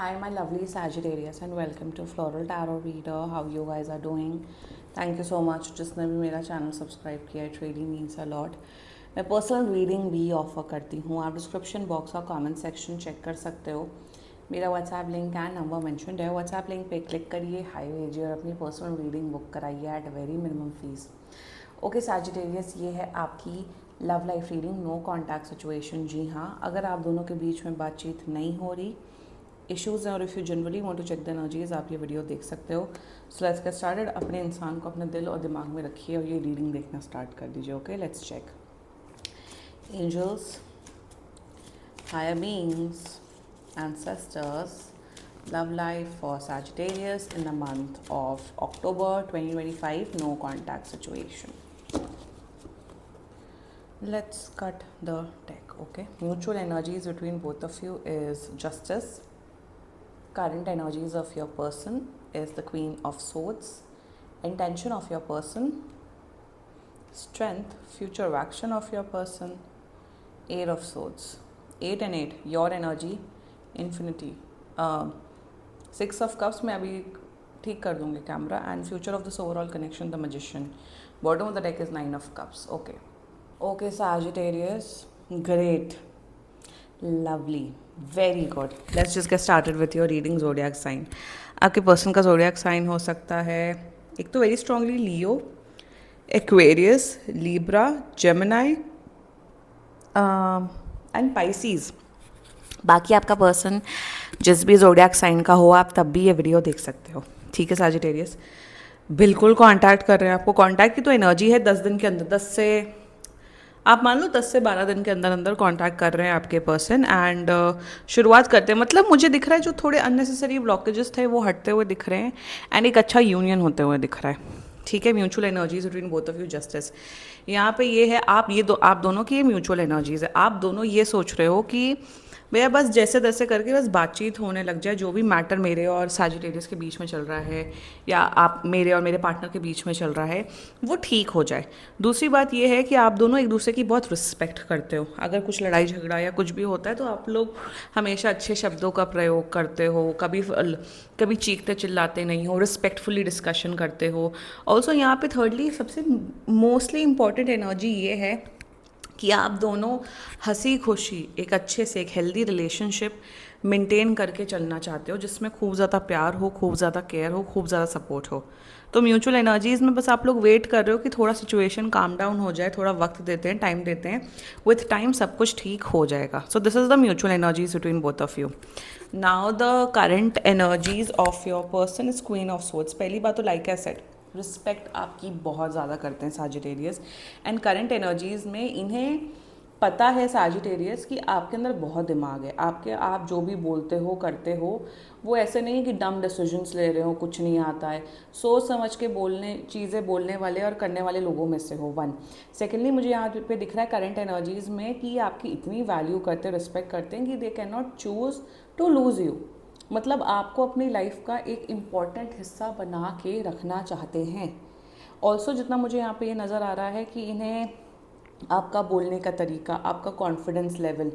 Hi, my lovely Sagittarius, and welcome to Floral Tarot Reader. How you guys are doing? Thank you so much. जिसने भी मेरा channel subscribe किया है, it really means a lot. मैं personal reading भी offer करती हूँ. आप डिस्क्रिप्शन बॉक्स और कमेंट सेक्शन चेक कर सकते हो. मेरा WhatsApp link and number mentioned है. व्हाट्सएप लिंक पे क्लिक करिए, हाई भेजिए और अपनी पर्सनल रीडिंग बुक कराइए at very minimum fees. Okay Sagittarius, ये है आपकी love life reading. No contact situation. जी हाँ, अगर आप दोनों के बीच में बातचीत नहीं हो रही, इश्यूज़ हैं और if you generally want to check the energies, आप ये वीडियो देख सकते हो. So let's get started. अपने इंसान को अपने दिल और दिमाग में रखिए और ये रीडिंग देखना स्टार्ट कर दीजिए. Okay, let's check. Angels, higher beings, ancestors, love life for Sagittarius in the month of October 2025. No contact situation. Let's cut the deck. Okay, mutual energies between both of you is justice. Current energies of your person is the Queen of Swords. Intention of your person, strength. Future action of your person, Eight of Swords. 8 and 8, your energy, infinity. Six of Cups में अभी ठीक कर दूंगी camera. And future of this overall connection, the magician. Bottom of the deck is 9 of Cups. Okay Sagittarius, great, lovely, very good. Let's just get started with your reading. zodiac sign. आपके person का zodiac sign हो सकता है एक तो very strongly Leo, Aquarius, Libra, Gemini and Pisces. बाकी आपका person जिस भी जोडियाक साइन का हो, आप तब भी ये वीडियो देख सकते हो. ठीक है Sagittarius, बिल्कुल कांटेक्ट कर रहे हैं आपको. कांटेक्ट की तो एनर्जी है 10 दिन के अंदर, 10 से आप मान लो 10 से 12 दिन के अंदर अंदर कांटेक्ट कर रहे हैं आपके पर्सन. एंड शुरुआत करते हैं, मतलब मुझे दिख रहा है जो थोड़े अननेसेसरी ब्लॉकेजेस थे वो हटते हुए दिख रहे हैं एंड एक अच्छा यूनियन होते हुए दिख रहा है. ठीक है, mutual energies between both of you, justice. यहाँ पे ये है, आप दोनों की ये म्यूचुअल एनर्जीज है. आप दोनों ये सोच रहे हो कि भैया बस जैसे तैसे करके बस बातचीत होने लग जाए, जो भी मैटर मेरे और Sagittarius के बीच में चल रहा है या आप मेरे और मेरे पार्टनर के बीच में चल रहा है वो ठीक हो जाए. दूसरी बात ये है कि आप दोनों एक दूसरे की बहुत रिस्पेक्ट करते हो. अगर कुछ लड़ाई झगड़ा या कुछ भी होता है तो आप लोग हमेशा अच्छे शब्दों का प्रयोग करते हो, कभी चीखते चिल्लाते नहीं हो, रिस्पेक्टफुली डिस्कशन करते हो. ऑल्सो यहाँ पे थर्डली सबसे मोस्टली इम्पॉर्टेंट एनर्जी ये है कि आप दोनों हंसी खुशी एक अच्छे से एक हेल्दी रिलेशनशिप मेंटेन करके चलना चाहते हो, जिसमें खूब ज़्यादा प्यार हो, खूब ज़्यादा केयर हो, खूब ज़्यादा सपोर्ट हो. तो म्यूचुअल एनर्जीज़ में बस आप लोग वेट कर रहे हो कि थोड़ा सिचुएशन काम डाउन हो जाए, थोड़ा वक्त देते हैं, टाइम देते हैं. विथ टाइम सब कुछ ठीक हो जाएगा. So this is the mutual energies between both of you. Now the current energies of your person is queen of swords. पहली बात तो लाइक आई सेड, रिस्पेक्ट आपकी बहुत ज़्यादा करते हैं Sagittarius. एंड करंट एनर्जीज़ में इन्हें पता है Sagittarius कि आपके अंदर बहुत दिमाग है. आप जो भी बोलते हो करते हो वो ऐसे नहीं कि डम डिसीजंस ले रहे हो, कुछ नहीं आता है. सोच समझ के चीज़ें बोलने वाले और करने वाले लोगों में से हो. 1. सेकेंडली मुझे यहाँ पे दिख रहा है करंट एनर्जीज़ में कि आपकी इतनी वैल्यू करते हैं, रिस्पेक्ट करते हैं कि they can not choose to lose you. मतलब आपको अपनी लाइफ का एक इम्पॉर्टेंट हिस्सा बना के रखना चाहते हैं. ऑल्सो जितना मुझे यहाँ पे ये नज़र आ रहा है कि इन्हें आपका बोलने का तरीका, आपका कॉन्फिडेंस लेवल,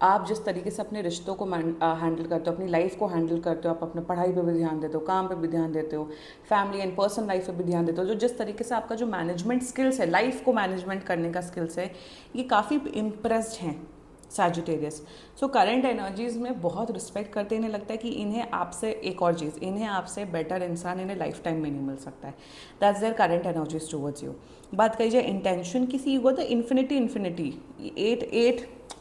आप जिस तरीके से अपने रिश्तों को हैंडल करते हो, अपनी लाइफ को हैंडल करते हो, आप अपने पढ़ाई पे भी ध्यान देते हो, काम पे भी ध्यान देते हो, फैमिली एंड पर्सनल लाइफ पे भी ध्यान देते हो, जो जिस तरीके से आपका जो मैनेजमेंट स्किल्स है, लाइफ को मैनेजमेंट करने का स्किल्स है, ये काफ़ी इम्प्रेस्ड हैं Sagittarius. सो करंट एनर्जीज़ में बहुत रिस्पेक्ट करते, इन्हें लगता है कि इन्हें आपसे एक और चीज़, इन्हें आपसे बेटर इंसान इन्हें लाइफ टाइम में नहीं मिल सकता है. That's their current energies towards you. बात कही जाए इंटेंशन की, सी तो इन्फिनिटी.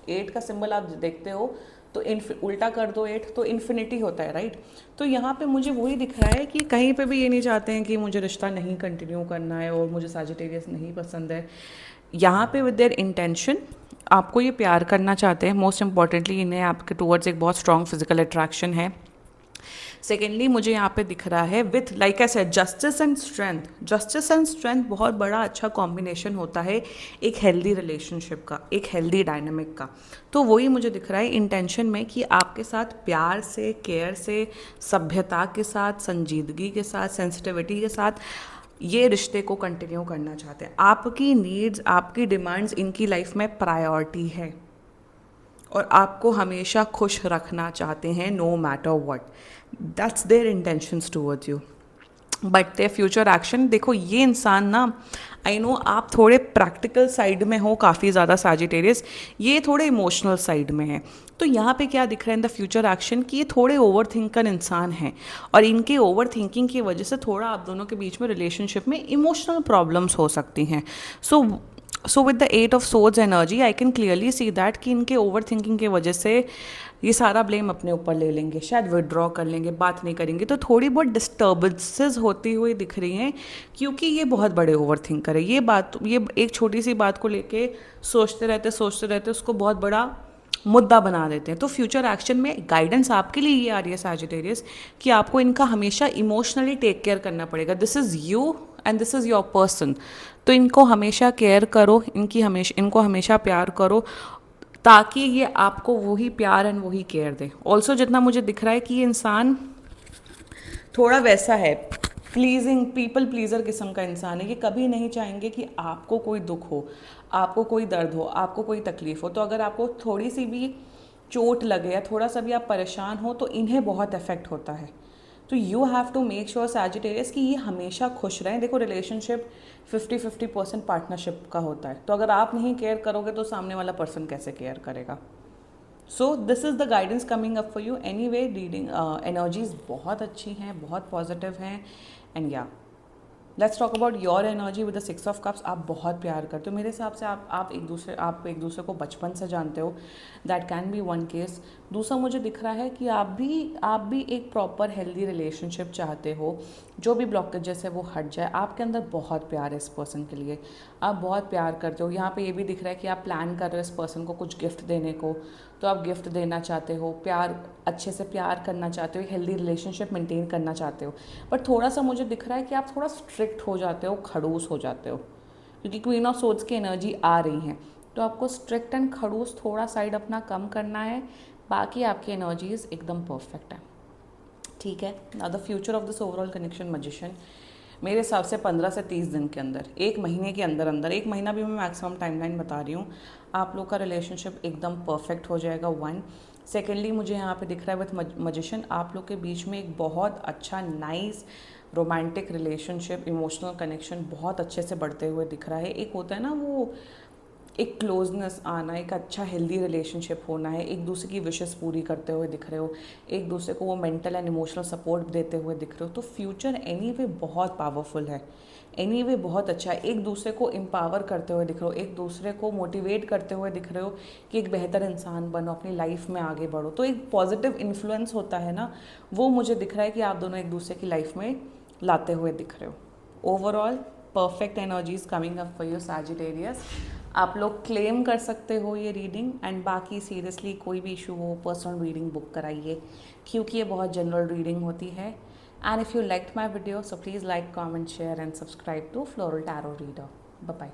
8 का सिंबल आप देखते हो तो उल्टा कर दो 8 तो इन्फिनिटी होता है, राइट. तो यहाँ पे मुझे वही दिख रहा है कि कहीं पे भी ये नहीं चाहते हैं कि मुझे रिश्ता नहीं कंटिन्यू करना है और मुझे Sagittarius नहीं पसंद है. यहाँ पे विद देयर इंटेंशन आपको ये प्यार करना चाहते हैं. मोस्ट इंपॉर्टेंटली इन्हें आपके टूवर्ड्स एक बहुत स्ट्रॉन्ग फिजिकल अट्रैक्शन है. सेकेंडली मुझे यहाँ पे दिख रहा है with like I said justice and strength. Justice and strength बहुत बड़ा अच्छा कॉम्बिनेशन होता है एक हेल्दी रिलेशनशिप का, एक हेल्दी डायनामिक का. तो वही मुझे दिख रहा है इंटेंशन में कि आपके साथ प्यार से, केयर से, सभ्यता के साथ, संजीदगी के साथ, सेंसिटिविटी के साथ ये रिश्ते को कंटिन्यू करना चाहते हैं. आपकी नीड्स, आपकी डिमांड्स इनकी लाइफ में प्रायोरिटी है. और आपको हमेशा खुश रखना चाहते हैं, no matter what. That's their intentions towards you. But they future action, देखो ये इंसान ना, आई नो आप थोड़े प्रैक्टिकल साइड में हो काफ़ी ज़्यादा सैजिटेरियस, ये थोड़े इमोशनल साइड में है। तो यहाँ पे क्या दिख रहा है इन द फ्यूचर एक्शन कि ये थोड़े ओवर थिंकर इंसान हैं, और इनके ओवर थिंकिंग की वजह से थोड़ा आप दोनों के बीच में रिलेशनशिप में इमोशनल प्रॉब्लम्स हो सकती हैं। So with the 8 of swords energy I can clearly see that कि इनके ओवर थिंकिंग की वजह से ये सारा ब्लेम अपने ऊपर ले लेंगे, शायद विड्रॉ कर लेंगे, बात नहीं करेंगे। तो थोड़ी बहुत डिस्टर्बेंसेस होती हुई दिख रही हैं, क्योंकि ये बहुत बड़े ओवर थिंकर है। ये एक छोटी सी बात को लेके सोचते रहते उसको बहुत बड़ा मुद्दा बना देते हैं। तो फ्यूचर एक्शन में गाइडेंस आपके लिए ये आ रही है सैजिटेरियस, कि आपको इनका हमेशा इमोशनली टेक केयर करना पड़ेगा। This is you and this is your person. तो इनको हमेशा केयर करो, इनको हमेशा प्यार करो, ताकि ये आपको वही प्यार एंड वही केयर दे। ऑल्सो जितना मुझे दिख रहा है कि ये इंसान थोड़ा वैसा है, प्लीजिंग, पीपल प्लीजर किस्म का इंसान है। ये कभी नहीं चाहेंगे कि आपको कोई दुख हो, आपको कोई दर्द हो, आपको कोई तकलीफ हो। तो अगर आपको थोड़ी सी भी चोट लगे या थोड़ा सा भी आप परेशान हो तो इन्हें बहुत इफेक्ट होता है। तो you have to make sure Sagittarius कि ये हमेशा खुश रहें। देखो रिलेशनशिप 50-50% पार्टनरशिप का होता है, तो अगर आप नहीं केयर करोगे तो सामने वाला पर्सन कैसे केयर करेगा। So this is the guidance coming up for you. Any way reading energies बहुत अच्छी हैं, बहुत पॉजिटिव हैं, एंड या let's talk about your energy with the 6 of cups. आप बहुत प्यार करते हो, मेरे हिसाब से आप एक दूसरे को बचपन से जानते हो। That can be one case. दूसरा मुझे दिख रहा है कि आप भी एक प्रॉपर हेल्दी रिलेशनशिप चाहते हो, जो भी ब्लॉकेजेस है वो हट जाए। आपके अंदर बहुत प्यार है इस पर्सन के लिए, आप बहुत प्यार करते हो। यहाँ पे ये भी दिख रहा है कि आप प्लान कर रहे हो इस पर्सन को कुछ गिफ्ट देने को, तो आप गिफ्ट देना चाहते हो, प्यार अच्छे से प्यार करना चाहते हो, हेल्दी रिलेशनशिप मेंटेन करना चाहते हो। बट थोड़ा सा मुझे दिख रहा है कि आप थोड़ा स्ट्रिक्ट हो जाते हो, खड़ूस हो जाते हो, क्योंकि क्वीन ऑफ सोर्ड्स की एनर्जी आ रही है। तो आपको स्ट्रिक्ट एंड खड़ूस थोड़ा साइड अपना कम करना है, बाकी आपकी एनर्जीज एकदम परफेक्ट है। ठीक है, now the future of this overall connection magician, मेरे हिसाब से 15 से 30 दिन के अंदर, एक महीने के अंदर अंदर, एक महीना भी मैं मैक्सिमम टाइमलाइन बता रही हूँ, आप लोग का रिलेशनशिप एकदम परफेक्ट हो जाएगा। वन, सेकेंडली मुझे यहाँ पे दिख रहा है विथ मैजिशियन, आप लोग के बीच में एक बहुत अच्छा nice romantic relationship, emotional connection बहुत अच्छे से बढ़ते हुए दिख रहा है। एक होता है ना वो एक क्लोजनेस आना, एक अच्छा हेल्दी रिलेशनशिप होना है, एक दूसरे की विशेस पूरी करते हुए दिख रहे हो, एक दूसरे को वो मेंटल एंड इमोशनल सपोर्ट देते हुए दिख रहे हो। तो फ्यूचर एनीवे बहुत पावरफुल है, एनीवे बहुत अच्छा है। एक दूसरे को एम्पावर करते हुए दिख रहे हो, एक दूसरे को मोटिवेट करते हुए दिख रहे हो कि एक बेहतर इंसान बनो, अपनी लाइफ में आगे बढ़ो। तो एक पॉजिटिव इन्फ्लुएंस होता है ना, वो मुझे दिख रहा है कि आप दोनों एक दूसरे की लाइफ में लाते हुए दिख रहे हो। Overall perfect energies coming up for your Sagittarius. आप लोग क्लेम कर सकते हो ये रीडिंग, एंड बाकी सीरियसली कोई भी इशू हो पर्सनल रीडिंग बुक कराइए, क्योंकि ये बहुत जनरल रीडिंग होती है। And if you liked my video, so please like, comment, share and subscribe to Floral Tarot Reader. Bye bye.